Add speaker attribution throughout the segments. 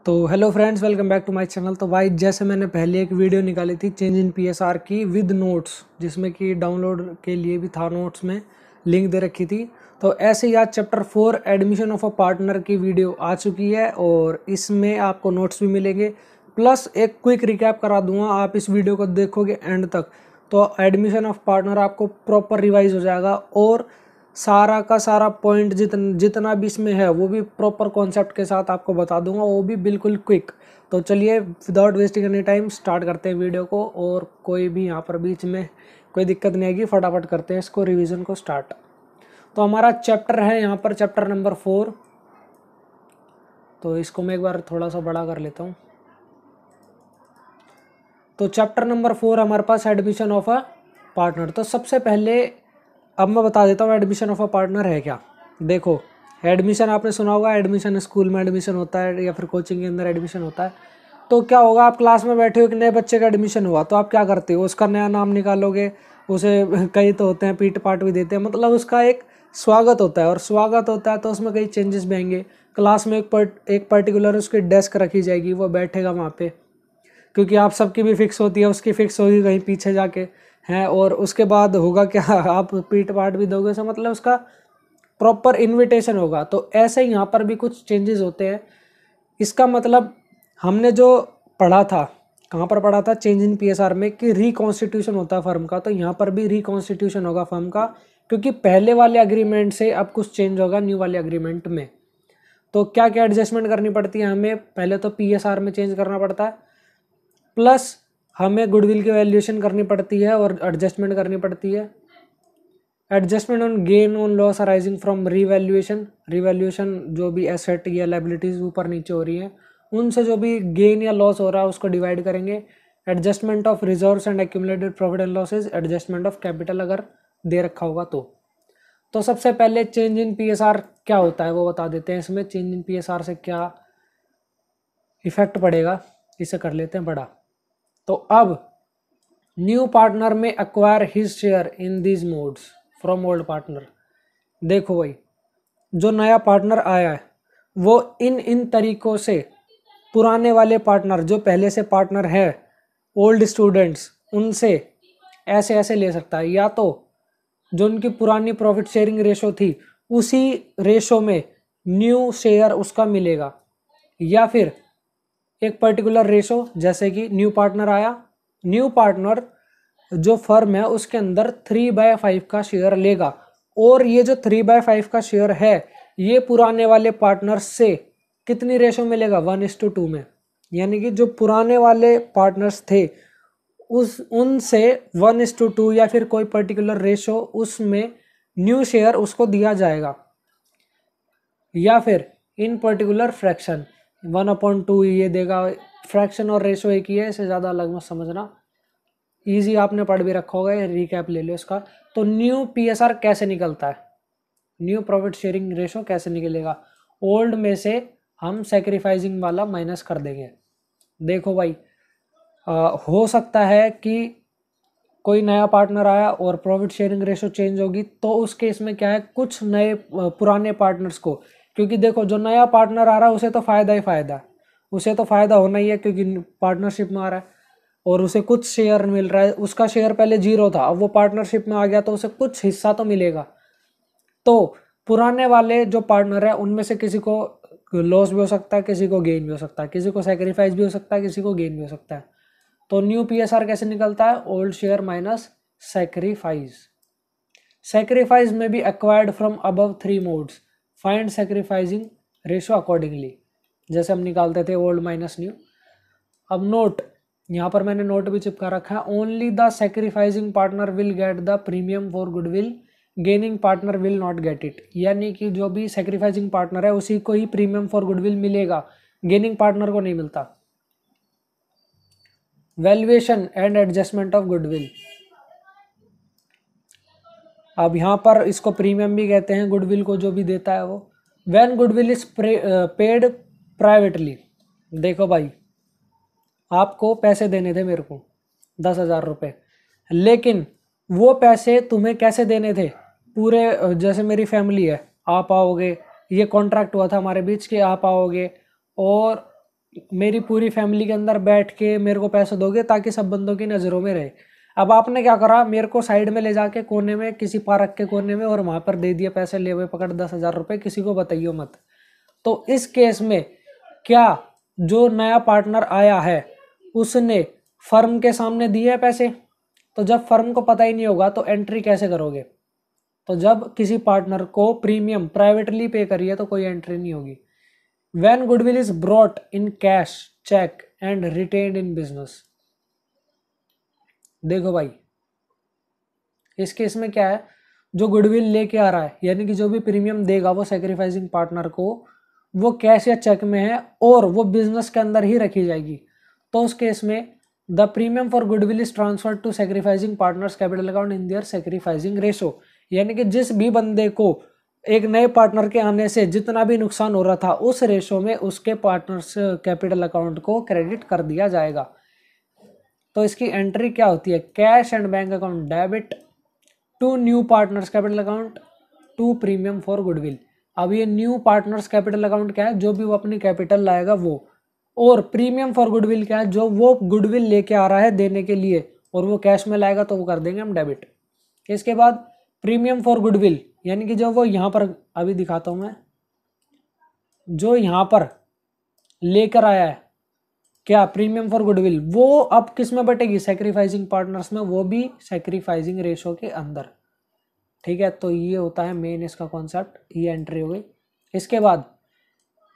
Speaker 1: तो hello friends, welcome back to my channel. तो भाई जैसे मैंने पहले एक वीडियो निकाली थी चेंज इन पीएसआर की विद नोट्स, जिसमें कि डाउनलोड के लिए भी था, नोट्स में लिंक दे रखी थी। तो ऐसे ही आज chapter 4 admission of a partner की वीडियो आ चुकी है और इसमें आपको नोट्स भी मिलेंगे, प्लस एक क्विक रिकैप करा दूंगा। आप इस वीडियो को देखोगे एंड तक तो एडमिशन ऑफ पार्टनर आपको प्रॉपर रिवाइज हो जाएगा और सारा का सारा पॉइंट जितना भी इसमें है वो भी प्रॉपर कॉन्सेप्ट के साथ आपको बता दूंगा, वो भी बिल्कुल क्विक। तो चलिए without wasting any time start करते हैं वीडियो को, और कोई भी यहाँ पर बीच में कोई दिक्कत नहीं आएगी, फटाफट करते हैं इसको रिवीजन को स्टार्ट। तो हमारा चैप्टर है यहाँ पर चैप्टर नंबर 4। तो इसको मैं एक बार थोड़ा सा बड़ा कर लेता हूँ। तो चैप्टर नंबर 4 हमारे पास एडमिशन ऑफ अ पार्टनर। तो सबसे पहले अब मैं बता देता हूँ एडमिशन ऑफ अ पार्टनर है क्या। देखो, एडमिशन आपने सुना होगा, एडमिशन स्कूल में एडमिशन होता है या फिर कोचिंग के अंदर एडमिशन होता है। तो क्या होगा, आप क्लास में बैठे हो कि नए बच्चे का एडमिशन हुआ, तो आप क्या करते हो, उसका नया नाम निकालोगे, उसे कई तो होते हैं पीट पाट भी देते हैं, मतलब उसका एक स्वागत होता है। और स्वागत होता है तो उसमें कई चेंजेस भी आएंगे। क्लास में एक पर्टिकुलर उसकी डेस्क रखी जाएगी, वो बैठेगा वहाँ पे, क्योंकि आप सबकी भी फिक्स होती है, उसकी फिक्स होगी कहीं पीछे जाके हैं। और उसके बाद होगा क्या, आप पीट पाट भी दोगे, तो मतलब उसका प्रॉपर इनविटेशन होगा। तो ऐसे ही यहाँ पर भी कुछ चेंजेस होते हैं। इसका मतलब हमने जो पढ़ा था, कहाँ पर पढ़ा था, चेंज इन पीएसआर में, कि रिकॉन्स्टिट्यूशन होता है फर्म का। तो यहाँ पर भी रिकॉन्स्टिट्यूशन होगा फर्म का, क्योंकि पहले वाले अग्रीमेंट से अब कुछ चेंज होगा न्यू वाले अग्रीमेंट में। तो क्या क्या एडजस्टमेंट करनी पड़ती है हमें, पहले तो पीएसआर में चेंज करना पड़ता है, प्लस हमें गुडविल की वैल्यूएशन करनी पड़ती है और एडजस्टमेंट करनी पड़ती है। Adjustment on gain on loss arising from revaluation, revaluation जो भी एसेट या लायबिलिटीज ऊपर नीचे हो रही हैं उनसे जो भी गेन या लॉस हो रहा है उसको डिवाइड करेंगे। Adjustment of reserves and accumulated profit and losses, adjustment of capital अगर दे रखा होगा तो सबसे पहले चेंज इन पीएसआर क्या होता है वो बता देते हैं। इसमें चेंज इन पीएसआर से क्या इफेक्ट पड़ेगा इसे कर लेते हैं बड़ा। तो अब न्यू पार्टनर में acquire his share in these modes from old partner. देखो भाई, जो नया पार्टनर आया है वो इन इन तरीकों से पुराने वाले पार्टनर जो पहले से पार्टनर है, ओल्ड स्टूडेंट्स, उनसे ऐसे ऐसे ले सकता है। या तो जो उनकी पुरानी प्रॉफिट शेयरिंग रेशो थी उसी रेशो में न्यू शेयर उसका मिलेगा, या फिर एक पर्टिकुलर रेशो, जैसे कि न्यू पार्टनर आया, न्यू पार्टनर जो फर्म है उसके अंदर 3/5 का शेयर लेगा, और ये जो 3/5 का शेयर है ये पुराने वाले पार्टनर से कितनी रेशो मिलेगा, 1:2 में। यानी कि जो पुराने वाले पार्टनर्स थे उस उनसे 1:2 या फिर कोई पर्टिकुलर रेशो उसमें न्यू शेयर उसको दिया जाएगा, या फिर इन पर्टिकुलर फ्रैक्शन 1/2 ये देगा। फ्रैक्शन और रेशो एक ही है, इससे ज़्यादा अलग मत समझना, इजी आपने पढ़ भी रखा होगा, रिकैप ले लो इसका। तो न्यू पीएसआर कैसे निकलता है, न्यू प्रॉफिट शेयरिंग रेशो कैसे निकलेगा, ओल्ड में से हम सेक्रीफाइसिंग वाला माइनस कर देंगे। देखो भाई, हो सकता है कि कोई नया पार्टनर आया और प्रॉफिट शेयरिंग रेशो चेंज होगी, तो उस केस में क्या है, कुछ नए पुराने पार्टनर्स को, क्योंकि देखो जो नया पार्टनर आ रहा है उसे तो फ़ायदा ही फ़ायदा है, उसे तो फ़ायदा होना ही है क्योंकि पार्टनरशिप में आ रहा है और उसे कुछ शेयर मिल रहा है। उसका शेयर पहले 0 था, अब वो पार्टनरशिप में आ गया तो उसे कुछ हिस्सा तो मिलेगा। तो पुराने वाले जो पार्टनर है उनमें से किसी को लॉस भी हो सकता है, किसी को गेन भी हो सकता है, किसी को सेक्रीफाइस भी हो सकता है, किसी को गेन भी हो सकता है। तो न्यू पीएसआर कैसे निकलता है, old share minus sacrifice. Sacrifice में भी acquired from above 3 modes, find sacrificing ratio accordingly, जैसे हम निकालते थे ओल्ड माइनस न्यू। अब नोट, यहाँ पर मैंने नोट भी चिपका रखा है, only the sacrificing partner will get the premium for goodwill, gaining partner will not get it. यानी कि जो भी सेक्रीफाइसिंग पार्टनर है उसी को ही प्रीमियम फॉर गुडविल मिलेगा, गेनिंग पार्टनर को नहीं मिलता। Valuation and adjustment of goodwill, अब यहाँ पर इसको प्रीमियम भी कहते हैं, गुडविल को जो भी देता है वो। When goodwill is paid privately, देखो भाई आपको पैसे देने थे मेरे को 10,000 रुपये, लेकिन वो पैसे तुम्हें कैसे देने थे, पूरे जैसे मेरी फैमिली है, आप आओगे, ये कॉन्ट्रैक्ट हुआ था हमारे बीच कि आप आओगे और मेरी पूरी फैमिली के अंदर बैठ के मेरे को पैसे दोगे ताकि सब बंदों की नज़रों में रहे। अब आपने क्या करा, मेरे को साइड में ले जाके कोने में, किसी पार्क के कोने में, और वहां पर दे दिया पैसे, ले हुए पकड़ 10,000 रुपये, किसी को बताइयो मत। तो इस केस में क्या जो नया पार्टनर आया है उसने फर्म के सामने दिए हैं पैसे? तो जब फर्म को पता ही नहीं होगा तो एंट्री कैसे करोगे? तो जब किसी पार्टनर को प्रीमियम प्राइवेटली पे करिए तो कोई एंट्री नहीं होगी। When goodwill is brought in cash, check and retained in business। देखो भाई, इस केस में क्या है, जो गुडविल लेके आ रहा है यानी कि जो भी प्रीमियम देगा वो सेक्रीफाइसिंग पार्टनर को, वो कैश या चेक में है और वो बिजनेस के अंदर ही रखी जाएगी। तो उस केस में the premium for goodwill is transferred to sacrificing partners capital account in their sacrificing ratio. यानी कि जिस भी बंदे को एक नए पार्टनर के आने से जितना भी नुकसान हो रहा था उस रेशो में उसके पार्टनर्स कैपिटल अकाउंट को क्रेडिट कर दिया जाएगा। तो इसकी एंट्री क्या होती है, cash and bank account debit to new partners capital account to premium for goodwill. अब ये न्यू पार्टनर्स कैपिटल अकाउंट क्या है, जो भी वो अपनी कैपिटल लाएगा वो, और प्रीमियम फॉर गुडविल क्या है, जो वो गुडविल लेके आ रहा है देने के लिए और वो कैश में लाएगा तो वो कर देंगे हम डेबिट। इसके बाद प्रीमियम फॉर गुडविल यानी कि जो वो यहाँ पर अभी दिखाता हूँ मैं, जो यहाँ पर लेकर आया है क्या प्रीमियम फॉर गुडविल, वो अब किस में बटेगी, सेक्रीफाइसिंग पार्टनर्स में, वो भी सेक्रीफाइसिंग रेशो के अंदर। ठीक है, तो ये होता है मेन इसका कॉन्सेप्ट, ये एंट्री हो गई। इसके बाद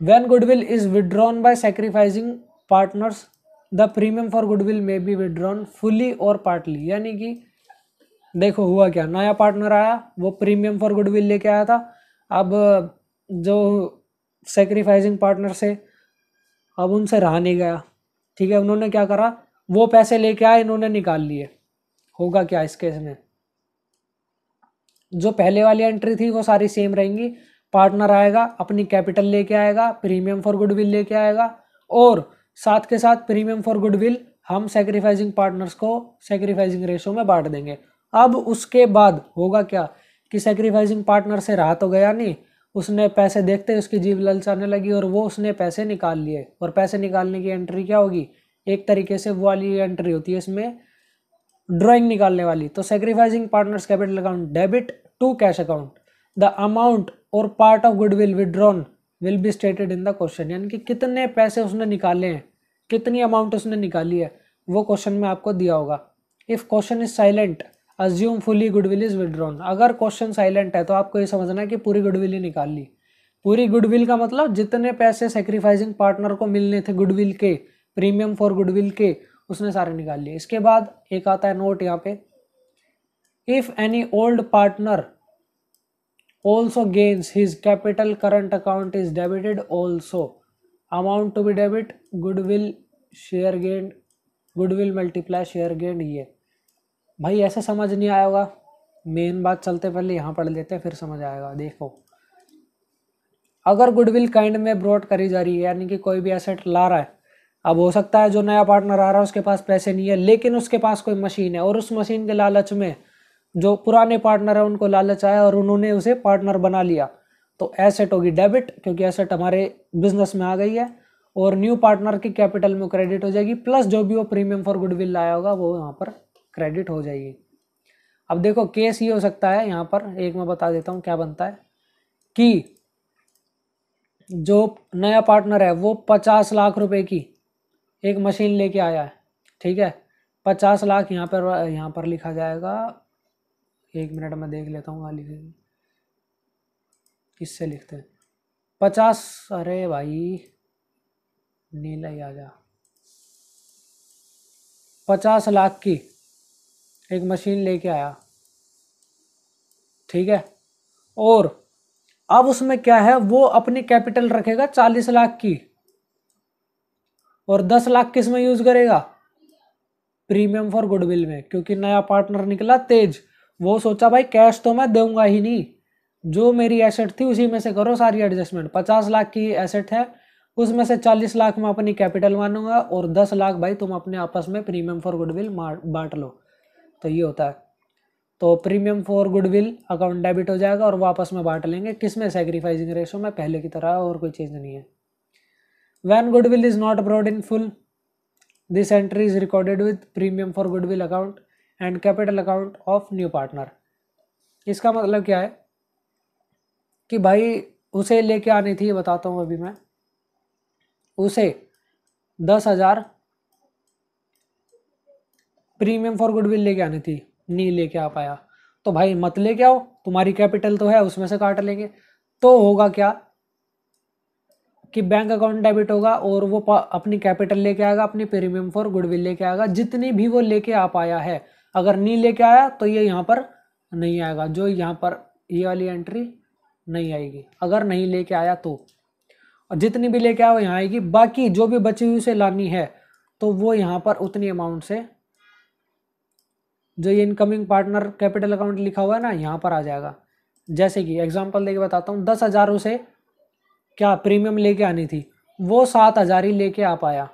Speaker 1: when goodwill is withdrawn bye sacrificing partners the premium for goodwill may be withdrawn fully और पार्टली। यानी कि देखो हुआ क्या, नया पार्टनर आया, वो प्रीमियम फॉर गुडविल लेके आया था। अब जो सेक्रीफाइसिंग पार्टनर से अब उनसे रहा नहीं गया, ठीक है, उन्होंने क्या करा, वो पैसे लेके आए, इन्होंने निकाल लिए। होगा क्या इस केस में, जो पहले वाली एंट्री थी वो सारी सेम रहेंगी। पार्टनर आएगा, अपनी कैपिटल लेके आएगा, प्रीमियम फॉर गुडविल लेके आएगा, और साथ के साथ प्रीमियम फॉर गुडविल हम सेक्रीफाइसिंग पार्टनर्स को सेक्रीफाइसिंग रेशो में बांट देंगे। अब उसके बाद होगा क्या कि सेक्रीफाइसिंग पार्टनर से रहा तो गया नहीं, उसने पैसे देखते उसकी जीभ ललचाने लगी और वो उसने पैसे निकाल लिए। और पैसे निकालने की एंट्री क्या होगी, एक तरीके से वो वाली एंट्री होती है इसमें ड्राइंग निकालने वाली। तो sacrificing partners capital account debit to cash account the amount और part of goodwill withdrawn will be stated in the question. यानी कि कितने पैसे उसने निकाले हैं, कितनी अमाउंट उसने निकाली है, वो क्वेश्चन में आपको दिया होगा। If question is silent assume fully goodwill is withdrawn. अगर क्वेश्चन साइलेंट है तो आपको ये समझना है कि पूरी गुडविल ही निकाल ली। पूरी गुडविल का मतलब जितने पैसे सेक्रीफाइसिंग पार्टनर को मिलने थे गुडविल के, प्रीमियम फॉर गुडविल के, उसने सारे निकाल लिए। इसके बाद एक आता है नोट यहाँ पे, if any old partner also gains his capital current account is debited also amount to be debit goodwill share gained goodwill multiply share gained। ये भाई ऐसे समझ नहीं आया होगा, मेन बात चलते पहले यहाँ पढ़ लेते हैं फिर समझ आएगा। देखो अगर गुडविल काइंड में ब्रॉट करी जा रही है यानी कि कोई भी एसेट ला रहा है, अब हो सकता है जो नया पार्टनर आ रहा है उसके पास पैसे नहीं है लेकिन उसके पास कोई मशीन है और उस मशीन के लालच में जो पुराने पार्टनर है उनको लालच आया और उन्होंने उसे पार्टनर बना लिया, तो एसेट होगी डेबिट क्योंकि एसेट हमारे बिजनेस में आ गई है, और न्यू पार्टनर की कैपिटल में क्रेडिट हो जाएगी, प्लस जो भी वो प्रीमियम फॉर गुडविल लाया होगा वो यहाँ पर क्रेडिट हो जाएगी। अब देखो केस ये हो सकता है, यहाँ पर एक मैं बता देता हूँ क्या बनता है कि जो नया पार्टनर है वो 50 लाख रुपए की एक मशीन लेके आया है, ठीक है, 50 लाख यहाँ पर लिखा जाएगा, एक मिनट में देख लेता हूँ लिखे किससे लिखते हैं 50, अरे भाई नीला ही आ जा, 50 लाख की एक मशीन लेके आया, ठीक है, और अब उसमें क्या है वो अपनी कैपिटल रखेगा 40 लाख की और 10 लाख किस में यूज करेगा, प्रीमियम फॉर गुडविल में, क्योंकि नया पार्टनर निकला तेज, वो सोचा भाई कैश तो मैं दूंगा ही नहीं, जो मेरी एसेट थी उसी में से करो सारी एडजस्टमेंट। 50 लाख की एसेट है उसमें से 40 लाख मैं अपनी कैपिटल मानूंगा और 10 लाख भाई तुम अपने आपस में प्रीमियम फॉर गुडविल बांट लो। तो ये होता है, तो premium for goodwill account debit हो जाएगा और वापस में बांट लेंगे किस में, सेक्रीफाइसिंग रेशो में, पहले की तरह, और कोई चीज़ नहीं है। When goodwill is not brought in full, this entry is recorded with premium for goodwill account and capital account of new partner. इसका मतलब क्या है कि भाई उसे लेके आनी थी, बताता हूँ अभी मैं, उसे 10,000 प्रीमियम फॉर गुडविल लेके आनी थी, नहीं लेके आ पाया, तो भाई मत लेके आओ, तुम्हारी कैपिटल तो है, उसमें से काट लेंगे। तो होगा क्या कि बैंक अकाउंट डेबिट होगा और वो अपनी कैपिटल लेके आएगा, अपनी प्रीमियम फॉर गुडविल लेके आएगा, जितनी भी वो लेके आ पाया है। अगर नहीं लेके आया तो ये यहाँ पर नहीं आएगा, जो यहाँ पर ये वाली एंट्री नहीं आएगी, अगर नहीं लेके आया तो। और जितनी भी लेके आया वो यहाँ आएगी, बाकी जो भी बची हुई उसे लानी है तो वो यहाँ पर उतनी अमाउंट से, जो ये इनकमिंग पार्टनर कैपिटल अकाउंट लिखा हुआ है ना, यहाँ पर आ जाएगा। जैसे कि एग्जांपल देके बताता हूँ, 10,000 उसे क्या प्रीमियम लेके आनी थी, वो 7,000 ही लेके आ पाया,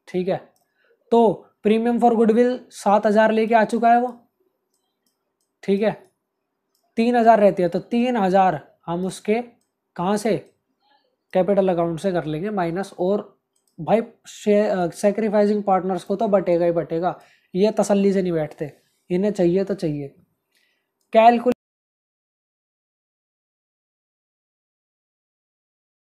Speaker 1: ठीक है। तो प्रीमियम फॉर गुडविल 7,000 लेके आ चुका है वो, ठीक है। 3,000 रहती है तो 3,000 हम उसके कहाँ से, कैपिटल अकाउंट से कर लेंगे माइनस। और भाई सेक्रीफाइसिंग पार्टनर्स को तो बटेगा ही बटेगा, ये तसल्ली से नहीं बैठते, इन्हें चाहिए तो चाहिए। कैलकुलेट